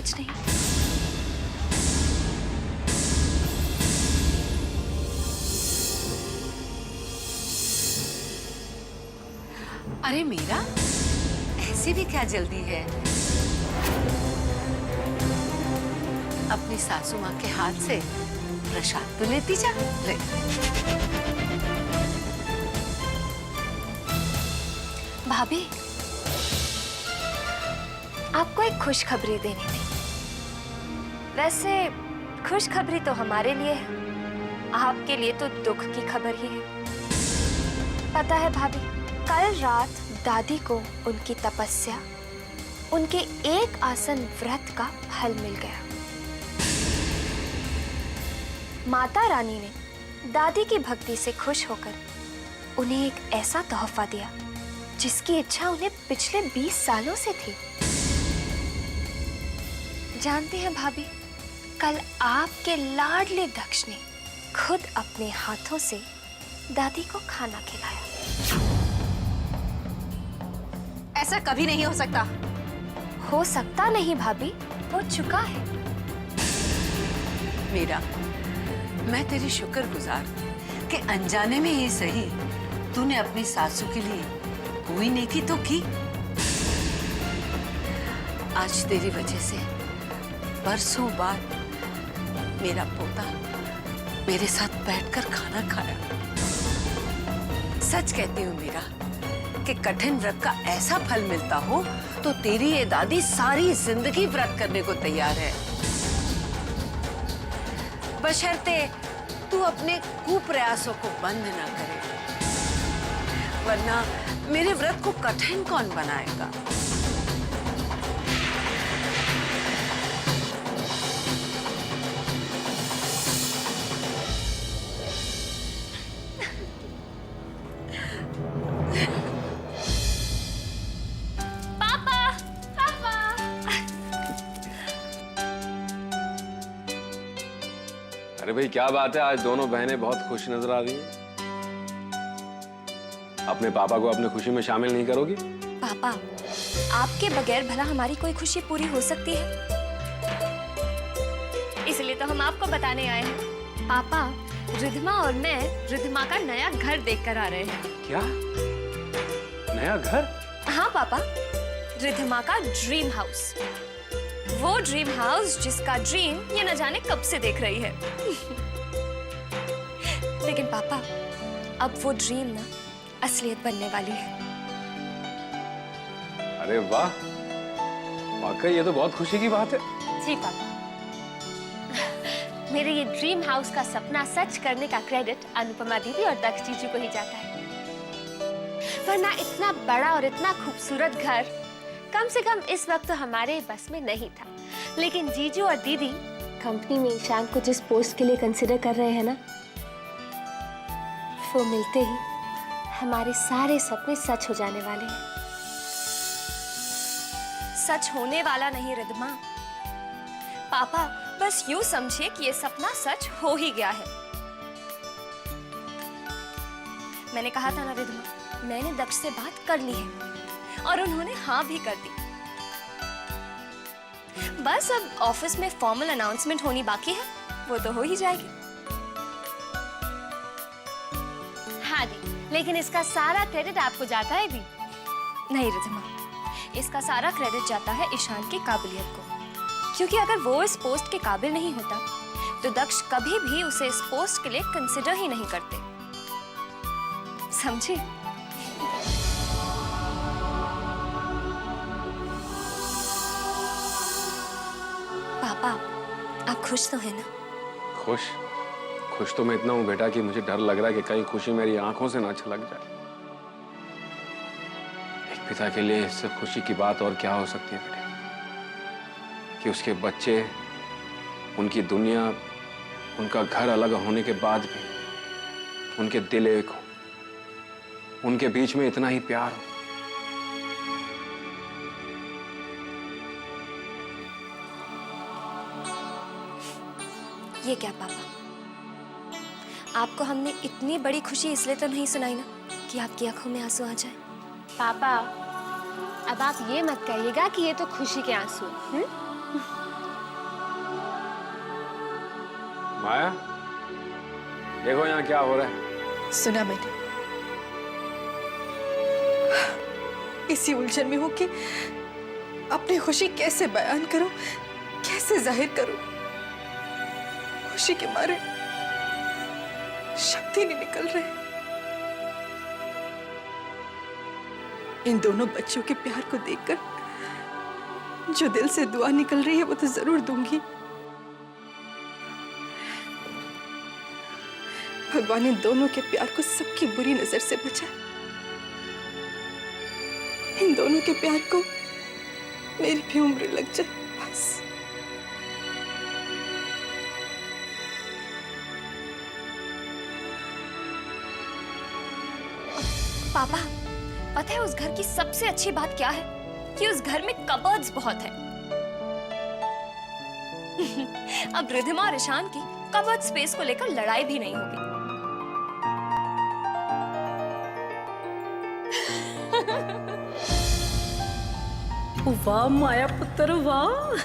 कुछ नहीं। अरे मीरा, ऐसी भी क्या जल्दी है? अपनी सासू माँ के हाथ से प्रसाद तो लेती जा। ले। भाभी, आपको एक खुशखबरी देनी थी। वैसे खुशखबरी तो हमारे लिए है, आपके लिए तो दुख की खबर ही है। पता है भाभी, कल रात दादी को उनकी तपस्या, उनके एक आसन व्रत का फल मिल गया। माता रानी ने दादी की भक्ति से खुश होकर उन्हें एक ऐसा तोहफा दिया जिसकी इच्छा उन्हें पिछले 20 सालों से थी। जानती हैं भाभी, कल आपके लाडले दक्ष ने खुद अपने हाथों से दादी को खाना खिलाया। ऐसा कभी नहीं हो सकता। हो सकता नहीं भाभी, हो चुका है। मीरा, मैं तेरी शुक्रगुजार कि अनजाने में ही सही तूने अपनी सासू के लिए कोई नेकी तो की। आज तेरी वजह से बरसों बाद मेरा पोता मेरे साथ बैठकर खाना खाया। सच कहती हूँ मीरा कि कठिन व्रत का ऐसा फल मिलता हो तो तेरी ये दादी सारी जिंदगी व्रत करने को तैयार है, बशर्ते तू अपने कुप्रयासों को बंद ना करे, वरना मेरे व्रत को कठिन कौन बनाएगा। अरे भाई क्या बात है, आज दोनों बहनें बहुत खुश नजर आ रही हैं। अपने पापा को अपनी खुशी में शामिल नहीं करोगी? पापा, आपके बगैर भला हमारी कोई खुशी पूरी हो सकती है? इसलिए तो हम आपको बताने आए हैं। पापा, रिद्धिमा और मैं रिद्धिमा का नया घर देखकर आ रहे हैं। क्या? नया घर? हाँ पापा, रिद्धिमा का ड्रीम हाउस। वो ड्रीम हाउस जिसका ड्रीम ये न जाने कब से देख रही है। लेकिन पापा, अब वो ड्रीम ना असलियत बनने वाली है। अरे वाह, वाकई ये तो बहुत खुशी की बात है। जी पापा, मेरे ये ड्रीम हाउस का सपना सच करने का क्रेडिट अनुपमा दीदी और दक्ष जीजू को ही जाता है। वरना इतना बड़ा और इतना खूबसूरत घर कम से कम इस वक्त तो हमारे बस में नहीं था। लेकिन जीजू और दीदी कंपनी में ईशान को जिस पोस्ट के लिए कंसिडर कर रहे हैं ना, वो मिलते ही हमारे सारे सपने सच हो जाने वाले हैं। सच होने वाला नहीं रिद्धिमा। पापा, बस यूं समझिए कि ये सपना सच हो ही गया है। मैंने कहा था ना रिद्धिमा, मैंने दक्ष से बात कर ली है और उन्होंने हाँ भी कर दी। बस अब ऑफिस में फॉर्मल अनाउंसमेंट होनी बाकी है, वो तो हो ही जाएगी। हाँ दी, लेकिन इसका सारा क्रेडिट आपको जाता है दी। नहीं रिद्धिमा, इसका सारा क्रेडिट जाता है ईशान की काबिलियत को, क्योंकि अगर वो इस पोस्ट के काबिल नहीं होता तो दक्ष कभी भी उसे इस पोस्ट के लिए कंसिडर ही नहीं करते। समझे? पापा, आप खुश तो हैं ना? खुश? खुश तो मैं इतना हूं बेटा कि मुझे डर लग रहा है कि कहीं खुशी मेरी आंखों से ना छलक जाए। एक पिता के लिए इससे खुशी की बात और क्या हो सकती है बेटे, कि उसके बच्चे, उनकी दुनिया, उनका घर अलग होने के बाद भी उनके दिल एक हो, उनके बीच में इतना ही प्यार हो। ये क्या पापा, आपको हमने इतनी बड़ी खुशी इसलिए तो नहीं सुनाई ना कि आपकी आंखों में आंसू आ जाए। पापा, अब आप ये मत कहिएगा कि ये तो खुशी के आंसू हैं। माया, देखो यहाँ क्या हो रहा है। सुना मैंने, इसी उलझन में हूं कि अपनी खुशी कैसे बयान करूं, कैसे जाहिर करूं। खुशी के मारे शब्द ही नहीं निकल रहे। इन दोनों बच्चों के प्यार को देखकर जो दिल से दुआ निकल रही है वो तो जरूर दूंगी। भगवान इन दोनों के प्यार को सबकी बुरी नजर से बचाए। इन दोनों के प्यार को मेरी भी उम्र लग जाए बस। पापा, पता है उस घर की सबसे अच्छी बात क्या है? कि उस घर में कबर्ड्स बहुत हैं। अब रिधिमा और ईशान की कबर्ड स्पेस को लेकर लड़ाई भी नहीं होगी। वाह माया पुत्र वाह।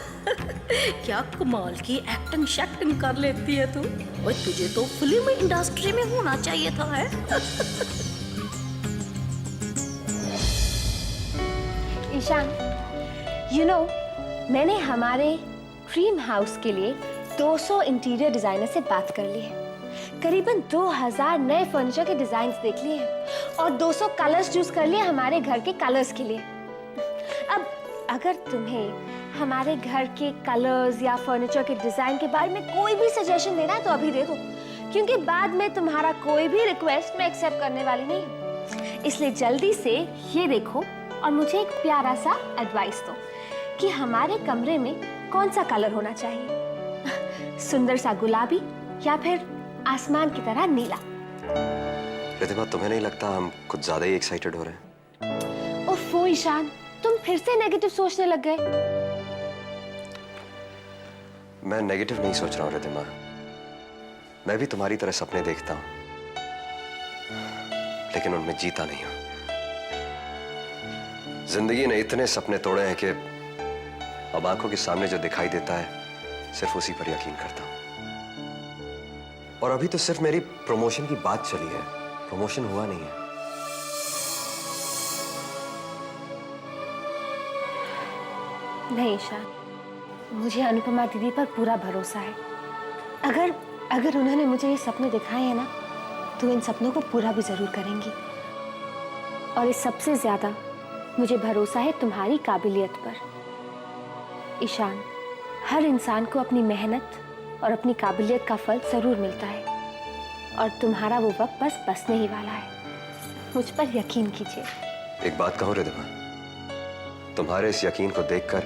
क्या कमाल की एक्टिंग शैक्टिंग कर लेती है तू। और तुझे तो फिल्म इंडस्ट्री में होना चाहिए था है। ईशान, मैंने हमारे ड्रीम हाउस के लिए 200 इंटीरियर डिजाइनर से बात कर ली है। करीबन 2000 नए फर्नीचर के डिजाइन देख लिए हैं और 200 कलर्स चूज कर लिए हमारे घर के कलर्स के लिए। अब अगर तुम्हें हमारे घर के कलर्स या फर्नीचर के डिजाइन के बारे में कोई भी सजेशन देना है तो अभी दे दो, क्योंकि बाद में तुम्हारा कोई भी रिक्वेस्ट मैं एक्सेप्ट करने वाली नहीं हूँ। इसलिए जल्दी से ये देखो और मुझे एक प्यारा सा एडवाइस दो कि हमारे कमरे में कौन सा कलर होना चाहिए, सुंदर सा गुलाबी या फिर आसमान की तरह नीला। रिधिमा, तुम्हें नहीं लगता हम कुछ ज्यादा ही एक्साइटेड हो रहे हैं? ओफो ईशान, तुम फिर से नेगेटिव सोचने लग गए। मैं नेगेटिव नहीं सोच रहा हूँ रिधिमा, मैं भी तुम्हारी तरह सपने देखता हूँ, लेकिन उनमें जीता नहीं हूँ। जिंदगी ने इतने सपने तोड़े हैं कि अब आंखों के सामने जो दिखाई देता है सिर्फ उसी पर यकीन करता हूं। और अभी तो सिर्फ मेरी प्रमोशन की बात चली है, प्रमोशन हुआ नहीं है। नहीं ईशान, मुझे अनुपमा दीदी पर पूरा भरोसा है। अगर उन्होंने मुझे ये सपने दिखाए हैं ना, तो इन सपनों को पूरा भी जरूर करेंगी। और इस सबसे ज्यादा मुझे भरोसा है तुम्हारी काबिलियत पर। ईशान, हर इंसान को अपनी मेहनत और अपनी काबिलियत का फल जरूर मिलता है और तुम्हारा वो वक्त बस बसने ही वाला है। मुझ पर यकीन कीजिए। एक बात कहूं रिधिमा, तुम्हारे इस यकीन को देखकर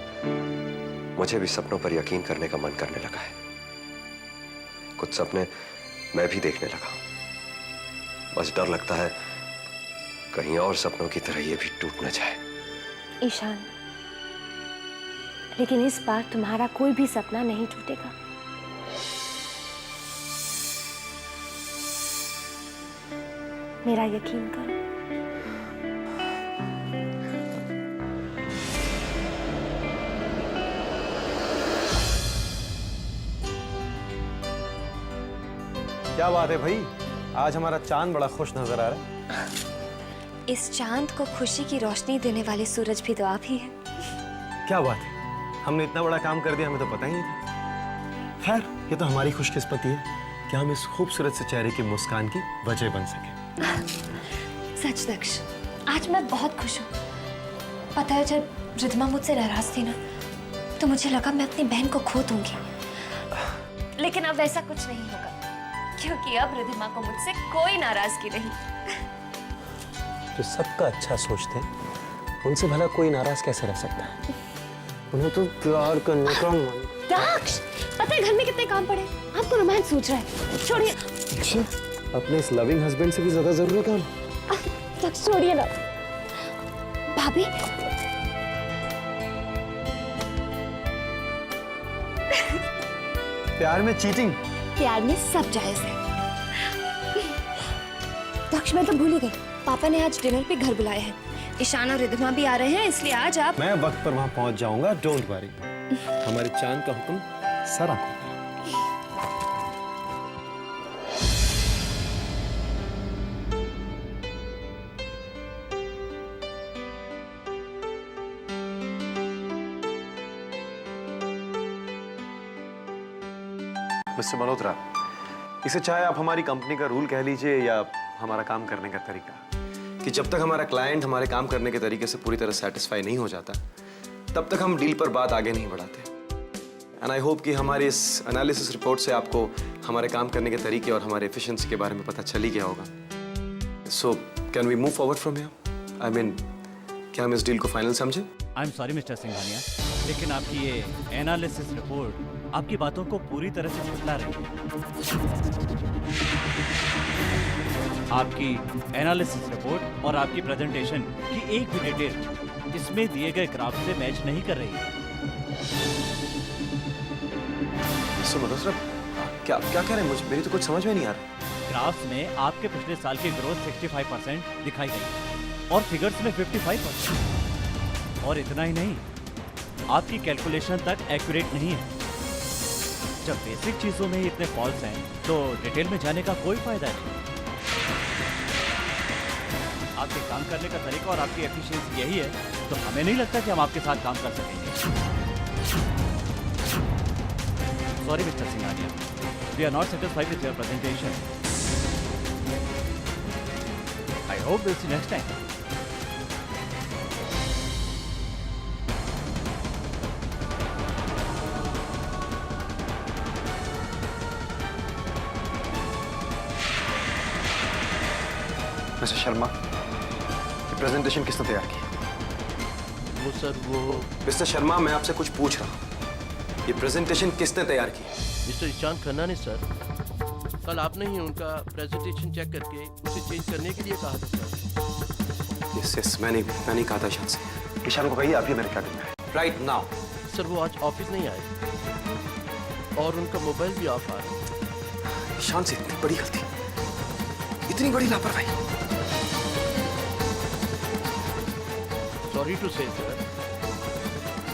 मुझे भी सपनों पर यकीन करने का मन करने लगा है। कुछ सपने मैं भी देखने लगा हूं। बस डर लगता है कहीं और सपनों की तरह ये भी टूट न जाए। ईशान, लेकिन इस बार तुम्हारा कोई भी सपना नहीं टूटेगा। मेरा यकीन करो। क्या बात है भाई, आज हमारा चांद बड़ा खुश नजर आ रहा है। इस चांद को खुशी की रोशनी देने वाले सूरज भी तो आप ही हैं। क्या बात है, हमने इतना बड़ा काम कर दिया, हमें तो पता ही नहीं था। खैर, ये तो हमारी खुशकिस्मती है कि हम इस खूबसूरत से चेहरे की मुस्कान की वजह बन सके। सच दक्ष, आज मैं बहुत खुश हूँ। पता है, जब रिधिमा मुझसे नाराज थी ना, तो मुझे लगा मैं अपनी बहन को खो दूंगी। लेकिन अब ऐसा कुछ नहीं होगा, क्योंकि अब रिधिमा को मुझसे कोई नाराजगी नहीं। जो सबका अच्छा सोचते हैं, उनसे भला कोई नाराज कैसे रह सकता है? उन्हें तो प्यार करने का मन। दक्ष, पता है घर में कितने काम पड़े, आपको रोमांस सूझ रहा है। छोड़िए। अच्छा, अपने इस लविंग हस्बैंड से भी ज्यादा जरूरी काम। दक्ष छोड़िए ना। भाभी, प्यार में चीटिंग? प्यार में सब जायज है। दक्ष, मैं तो भूल ही गई, पापा ने आज डिनर पे घर बुलाया है। ईशान और रिधिमा भी आ रहे हैं, इसलिए आज आप। मैं वक्त पर वहां पहुंच जाऊंगा, डोंट वरी। हमारे चांद का हुक्म सर आंखों पर। मिस्टर मल्होत्रा, इसे चाहे आप हमारी कंपनी का रूल कह लीजिए या हमारा काम करने का तरीका, कि जब तक हमारा क्लाइंट हमारे काम करने के तरीके से पूरी तरह सेटिस्फाई नहीं हो जाता, तब तक हम डील पर बात आगे नहीं बढ़ाते। एंड आई होप कि हमारी इस एनालिसिस रिपोर्ट से आपको हमारे काम करने के तरीके और हमारे एफिशिएंसी के बारे में पता चल ही गया होगा। So can we move forward from here? I mean, क्या हम इस डील को फाइनल समझें? I am sorry mister Singhania, लेकिन आपकी ये एनालिसिस रिपोर्ट आपकी बातों को पूरी तरह से झुठला रही है। आपकी एनालिसिस रिपोर्ट और आपकी प्रेजेंटेशन की एक भी डिटेल इसमें दिए गए ग्राफ से मैच नहीं कर रही है। सो मल्होत्रा, क्या क्या कह रहे हैं? मुझे मेरी तो कुछ समझ में नहीं आ रहा। ग्राफ्स में आपके पिछले साल की ग्रोथ 65% दिखाई गई और फिगर्स में 55%। और इतना ही नहीं, आपकी कैलकुलेशन तक एक्यूरेट नहीं है। जब बेसिक चीजों में ही इतने फॉल्स हैं, तो डिटेल में जाने का कोई फायदा नहीं। आपके काम करने का तरीका और आपकी एफिशिएंसी यही है, तो हमें नहीं लगता कि हम आपके साथ काम कर सकेंगे। Sorry mister Singhania, we are not satisfied with your presentation. I hope will see next time. Mister Sharma, ये प्रेजेंटेशन किसने तैयार की? वो सर, वो मिस्टर शर्मा, मैं आपसे कुछ पूछ रहा हूँ, ये प्रेजेंटेशन किसने तैयार की? मिस्टर ईशान खन्ना ने सर। कल आपने ही उनका प्रेजेंटेशन चेक करके उसे चेंज करने के लिए कहा था सर। यस, मैंने कहा था ईशान से। ईशान को कहिए आप ही मेरे क्या करना है राइट नाउ। सर, वो आज ऑफिस नहीं आए और उनका मोबाइल भी ऑफ आ रहा है। ईशान से इतनी बड़ी गलती, इतनी बड़ी लापरवाही। सॉरी टू से सर,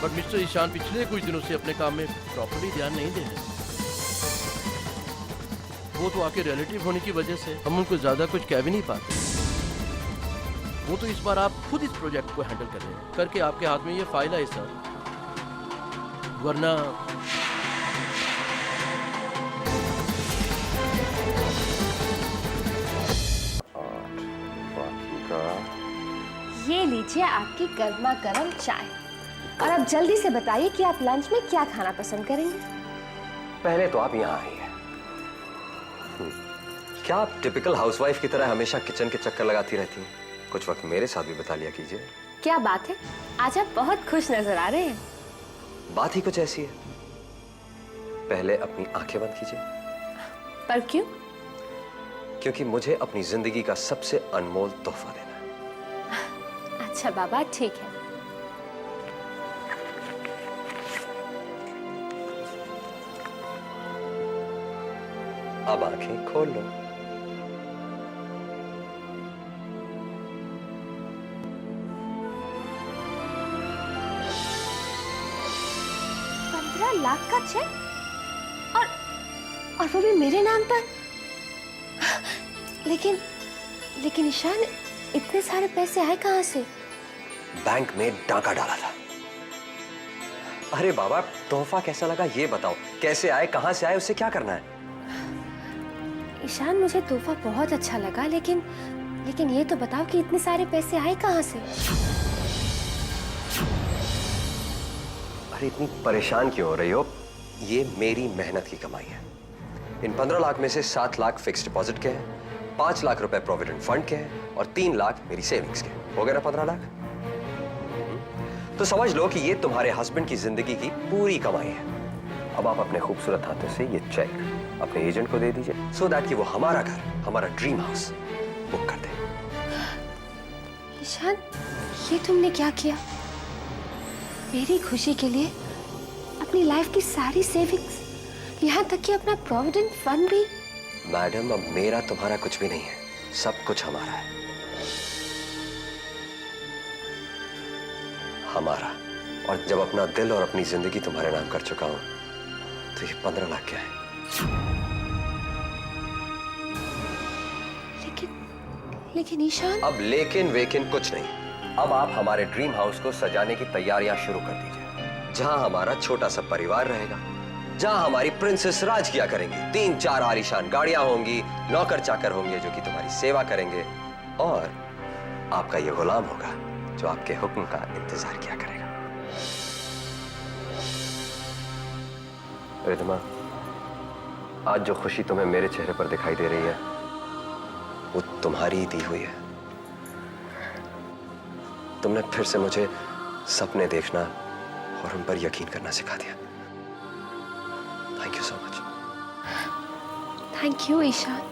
बट मिस्टर ईशान पिछले कुछ दिनों से अपने काम में प्रॉपर्ली ध्यान नहीं दे रहे। वो तो आपके रिलेटिव होने की वजह से हम उनको ज्यादा कुछ कह भी नहीं पाते। वो तो इस बार आप खुद इस प्रोजेक्ट को हैंडल कर रहे हैं, करके आपके हाथ में ये फाइल है सर, वरना ये लीजिए आपकी गर्मा गर्म चाय। और अब जल्दी से बताइए कि आप लंच में क्या खाना पसंद करेंगे? पहले तो आप यहाँ आई हैं। क्या आप टिपिकल हाउसवाइफ की तरह हमेशा किचन के चक्कर लगाती रहती हैं? कुछ वक्त मेरे साथ भी बता लिया कीजिए। क्या बात है, आज आप बहुत खुश नजर आ रहे हैं। बात ही कुछ ऐसी है। पहले अपनी आंखें बंद कीजिए। पर क्यों? क्योंकि मुझे अपनी जिंदगी का सबसे अनमोल तोहफा देना है। अच्छा बाबा, ठीक है। अब आंखें खोल लो। लाख का चेक और वो भी मेरे नाम पर। लेकिन ईशान, इतने सारे पैसे आए कहां से? बैंक में डाका डाला था। अरे बाबा, तोहफा कैसा लगा ये बताओ। कैसे आए, कहां से आए, उससे क्या करना है? ईशान, मुझे तोहफा बहुत अच्छा लगा, लेकिन ये तो बताओ कि इतने सारे पैसे आए कहां से? अरे इतनी परेशान क्यों हो रही हो? ये मेरी मेहनत की कमाई है। इन 15 लाख में से 7 लाख फिक्स डिपॉजिट के हैं, 5 लाख रुपए प्रोविडेंट फंड के हैं और 3 लाख मेरी सेविंग्स के। हो गया ना 15 लाख? तो समझ लो कि ये तुम्हारे हस्बैंड की जिंदगी की पूरी कमाई है। अब आप अपने खूबसूरत हाथों से ये चेक अपने एजेंट को दे दीजिए, सो दैट कि वो हमारा घर, हमारा ड्रीम हाउस बुक कर दे। ईशान, ये तुमने क्या किया? मेरी खुशी के लिए अपनी लाइफ की सारी सेविंग्स, यहाँ तक कि अपना प्रोविडेंट फंड भी। मैडम, अब मेरा तुम्हारा कुछ भी नहीं है, सब कुछ हमारा है। हमारा। और जब अपना दिल और अपनी जिंदगी तुम्हारे नाम कर चुका हूं, तो ये 15 लाख क्या है? लेकिन ईशान। अब लेकिन वेकिन कुछ नहीं। अब आप हमारे ड्रीम हाउस को सजाने की तैयारियां शुरू कर दीजिए, जहां हमारा छोटा सा परिवार रहेगा, जहां हमारी प्रिंसेस राज किया करेंगी। 3-4 आलीशान गाड़ियां होंगी, नौकर चाकर होंगे जो कि तुम्हारी सेवा करेंगे, और आपका ये गुलाम होगा जो आपके हुक्म का इंतजार किया करेगा। रिदमा, आज जो खुशी तुम्हें मेरे चेहरे पर दिखाई दे रही है वो तुम्हारी ही दी हुई है। तुमने फिर से मुझे सपने देखना और उन पर यकीन करना सिखा दिया। Thank you so much. Thank you Ishaan.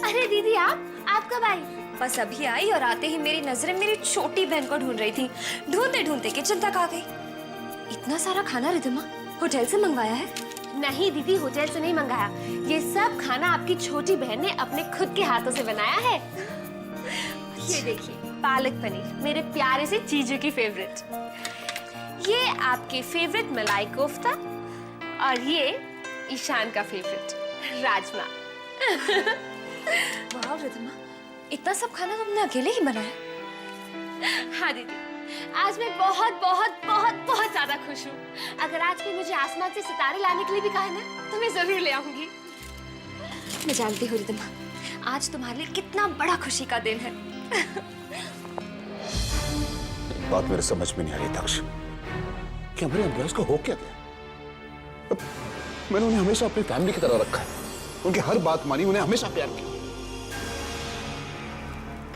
अरे दीदी आप कब आई? बस अभी आई और आते ही मेरी नजरें मेरी छोटी बहन को ढूंढ रही थी। ढूंढते ढूंढते किचन तक आ गई। इतना सारा खाना रिद्धिमा होटल से मंगवाया है? नहीं दीदी, होटल से नहीं मंगाया। ये सब खाना आपकी छोटी बहन ने अपने खुद के हाथों से बनाया है। ये देखिए पालक पनीर, मेरे प्यारे से जीजू की फेवरेट। ये आपके फेवरेट मलाई कोफ्ता, और ये ईशान का फेवरेट राजमा। वाह रिद्धिमा, इतना सब खाना तुमने अकेले ही बनाया? हाँ दीदी, आज मैं बहुत बहुत बहुत बहुत ज्यादा खुश हूँ। अगर आज कोई मुझे आसमान से सितारे लाने के लिए भी कहे ना तो मैं जरूर ले आऊंगी। मैं जानती हूँ रिद्धिमा, आज तुम्हारे लिए कितना बड़ा खुशी का दिन है। बात मेरे समझ में नहीं आ रही दक्ष, कि हमारे एम्प्लॉयज को हो क्या गया? मैंने उन्हें हमेशा अपनी फैमिली की तरह रखा है, उनकी हर बात मानी, उन्हें हमेशा प्यार किया,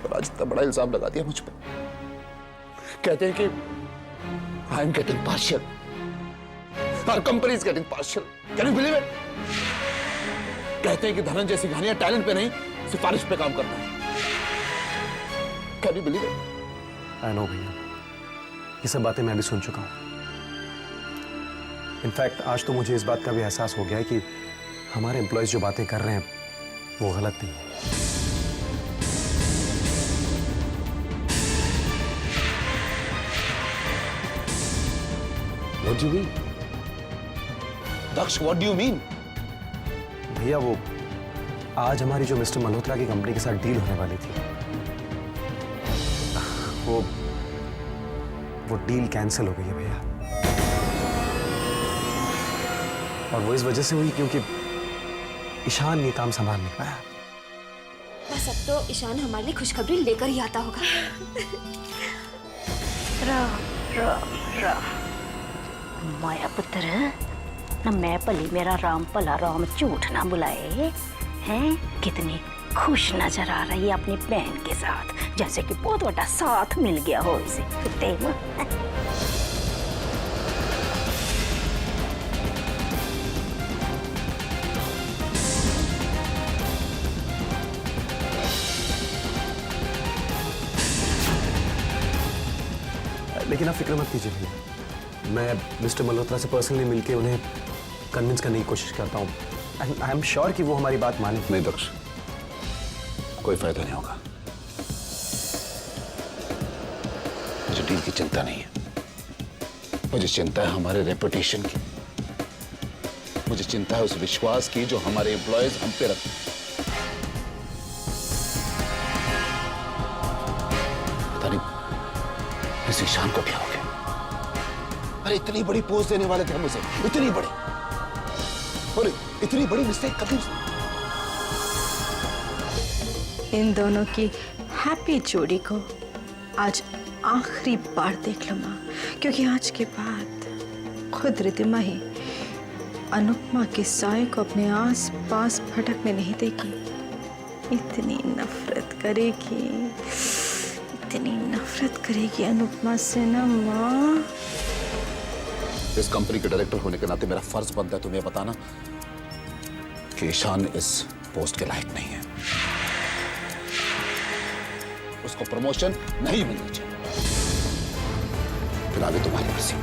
और आज इतना बड़ा इल्जाम लगा दिया मुझ पर। कहते हैं कि I am getting partial, our company is getting partial. Can you believe it? कहते हैं कि धनंजय सिंघानिया टैलेंट पे नहीं सिफारिश पे काम करता है। Can you believe it? I know भैया, ये सब बातें मैं भी सुन चुका हूं। इनफैक्ट आज तो मुझे इस बात का भी एहसास हो गया है कि हमारे एम्प्लॉयज जो बातें कर रहे हैं वो गलत नहीं है। What do you mean? Daksha, what do you mean? भैया वो आज हमारी जो मिस्टर मल्होत्रा की कंपनी के साथ डील होने वाली थी, वो डील कैंसिल हो गई है भैया। और वो इस वजह से हुई क्योंकि ईशान ये काम संभाल नहीं पाया। बस अब तो ईशान हमारे लिए खुशखबरी लेकर ही आता होगा। माया पुत्र न मैं भली मेरा राम भला राम झूठ ना बुलाए। हैं कितनी खुश नजर आ रही है अपनी बहन के साथ, जैसे कि बहुत बड़ा साथ मिल गया हो इसे। कुत्ते लेकिन आप फिक्र मत कीजिए भैया, मैं मिस्टर मल्होत्रा से पर्सनली मिलके उन्हें कन्विंस करने की कोशिश करता हूँ। आई एम श्योर कि वो हमारी बात माने। नहीं दक्ष, कोई फायदा नहीं होगा। मुझे डील की चिंता नहीं है, मुझे चिंता है हमारे रेपुटेशन की, मुझे चिंता है उस विश्वास की जो हमारे एम्प्लॉयज हम पे रखते हैं। पता नहीं इस ईशान को क्या हो गया। अरे इतनी बड़ी पोस्ट देने वाले थे हम उसे, इतनी बड़ी, और इतनी बड़ी मिस्टेक कभी। इन दोनों की हैप्पी जोड़ी को आज आखिरी बार देख लो माँ, क्योंकि आज के बाद खुद रिद्धिमा ही अनुपमा के साए को अपने आस पास भटकने नहीं देगी। इतनी नफरत करेगी, इतनी नफरत करेगी अनुपमा से ना माँ। इस कंपनी के डायरेक्टर होने के नाते मेरा फर्ज बनता है तुम्हें बताना कि ईशान इस पोस्ट के लायक नहीं है, उसको प्रमोशन नहीं मिलनी चाहिए। फिर आगे तुम्हारी मर्जी।